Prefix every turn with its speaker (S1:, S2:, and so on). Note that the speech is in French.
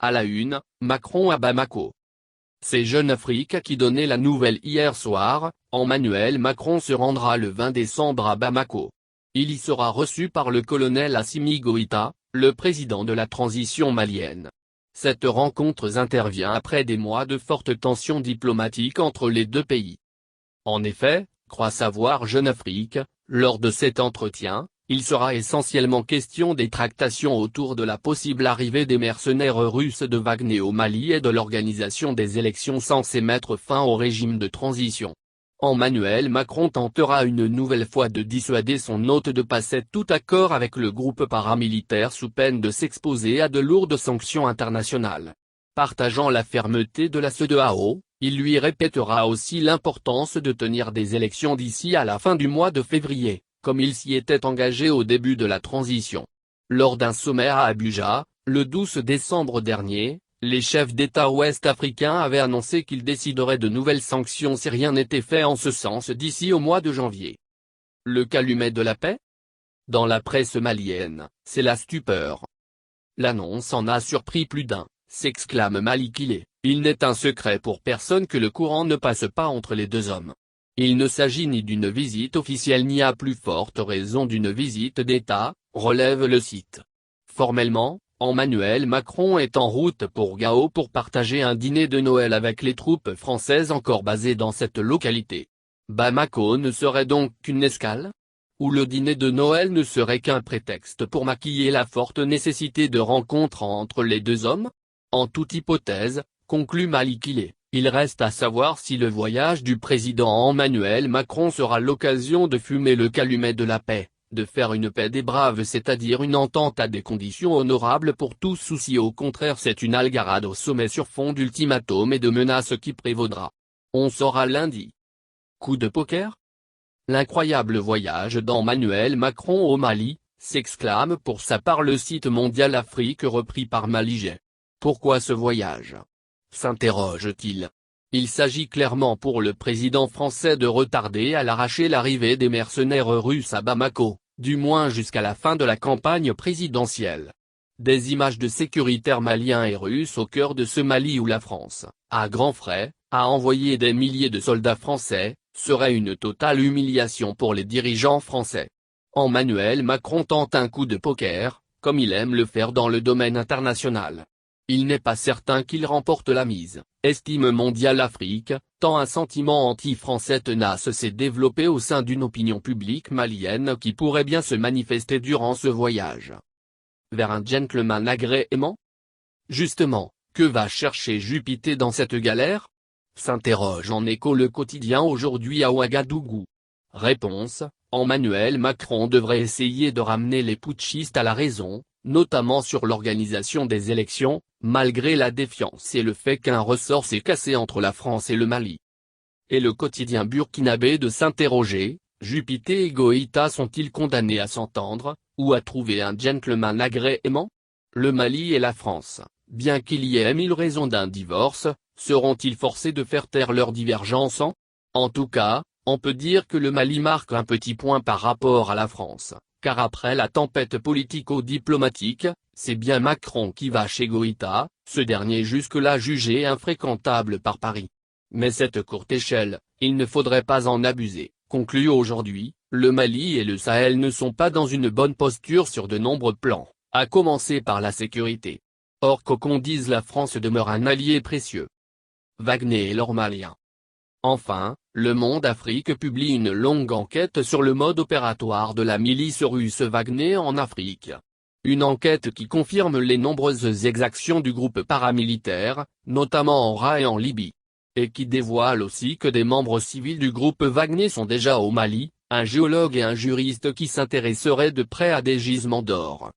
S1: À la une, Macron à Bamako. C'est Jeune Afrique qui donnait la nouvelle hier soir. Emmanuel Macron se rendra le 20 décembre à Bamako. Il y sera reçu par le colonel Assimi Goïta, le président de la transition malienne. Cette rencontre intervient après des mois de fortes tensions diplomatiques entre les deux pays. En effet, croit savoir Jeune Afrique, lors de cet entretien, il sera essentiellement question des tractations autour de la possible arrivée des mercenaires russes de Wagner au Mali et de l'organisation des élections censées mettre fin au régime de transition. Emmanuel Macron tentera une nouvelle fois de dissuader son hôte de passer tout accord avec le groupe paramilitaire sous peine de s'exposer à de lourdes sanctions internationales. Partageant la fermeté de la CEDEAO, il lui répétera aussi l'importance de tenir des élections d'ici à la fin du mois de février, comme il s'y était engagé au début de la transition. Lors d'un sommet à Abuja, le 12 décembre dernier, les chefs d'État ouest-africains avaient annoncé qu'ils décideraient de nouvelles sanctions si rien n'était fait en ce sens d'ici au mois de janvier. Le calumet de la paix? Dans la presse malienne, c'est la stupeur. L'annonce en a surpris plus d'un, s'exclame Malikile. Il n'est un secret pour personne que le courant ne passe pas entre les deux hommes. Il ne s'agit ni d'une visite officielle ni à plus forte raison d'une visite d'État, relève le site. Formellement, Emmanuel Macron est en route pour Gao pour partager un dîner de Noël avec les troupes françaises encore basées dans cette localité. Bamako ne serait donc qu'une escale? Ou le dîner de Noël ne serait qu'un prétexte pour maquiller la forte nécessité de rencontre entre les deux hommes? En toute hypothèse, conclut Malikile, il reste à savoir si le voyage du président Emmanuel Macron sera l'occasion de fumer le calumet de la paix, de faire une paix des braves, c'est-à-dire une entente à des conditions honorables pour tous, ou si au contraire c'est une algarade au sommet sur fond d'ultimatum et de menaces qui prévaudra. On saura lundi. Coup de poker? L'incroyable voyage d'Emmanuel Macron au Mali, s'exclame pour sa part le site Mondial Afrique repris par Maligé. Pourquoi ce voyage? S'interroge-t-il. Il s'agit clairement pour le président français de retarder à l'arraché l'arrivée des mercenaires russes à Bamako, du moins jusqu'à la fin de la campagne présidentielle. Des images de sécuritaires maliens et russes au cœur de ce Mali où la France, à grands frais, a envoyé des milliers de soldats français, serait une totale humiliation pour les dirigeants français. Emmanuel Macron tente un coup de poker, comme il aime le faire dans le domaine international. Il n'est pas certain qu'il remporte la mise, estime Mondial Afrique, tant un sentiment anti-français tenace s'est développé au sein d'une opinion publique malienne qui pourrait bien se manifester durant ce voyage. Vers un gentleman agrément? Justement, que va chercher Jupiter dans cette galère? S'interroge en écho le quotidien aujourd'hui à Ouagadougou. Réponse: Emmanuel Macron devrait essayer de ramener les putschistes à la raison, notamment sur l'organisation des élections, malgré la défiance et le fait qu'un ressort s'est cassé entre la France et le Mali. Et le quotidien burkinabé de s'interroger, Jupiter et Goïta sont-ils condamnés à s'entendre, ou à trouver un gentleman agrément? Le Mali et la France, bien qu'il y ait mille raisons d'un divorce, seront-ils forcés de faire taire leurs divergences? En tout cas, on peut dire que le Mali marque un petit point par rapport à la France, car après la tempête politico-diplomatique, c'est bien Macron qui va chez Goïta, ce dernier jusque-là jugé infréquentable par Paris. Mais cette courte échelle, il ne faudrait pas en abuser, conclut aujourd'hui, le Mali et le Sahel ne sont pas dans une bonne posture sur de nombreux plans, à commencer par la sécurité. Or qu'aucun dise la France demeure un allié précieux. Wagner et l'or malien. Enfin, Le Monde Afrique publie une longue enquête sur le mode opératoire de la milice russe Wagner en Afrique. Une enquête qui confirme les nombreuses exactions du groupe paramilitaire, notamment en RA et en Libye. Et qui dévoile aussi que des membres civils du groupe Wagner sont déjà au Mali, un géologue et un juriste qui s'intéresseraient de près à des gisements d'or.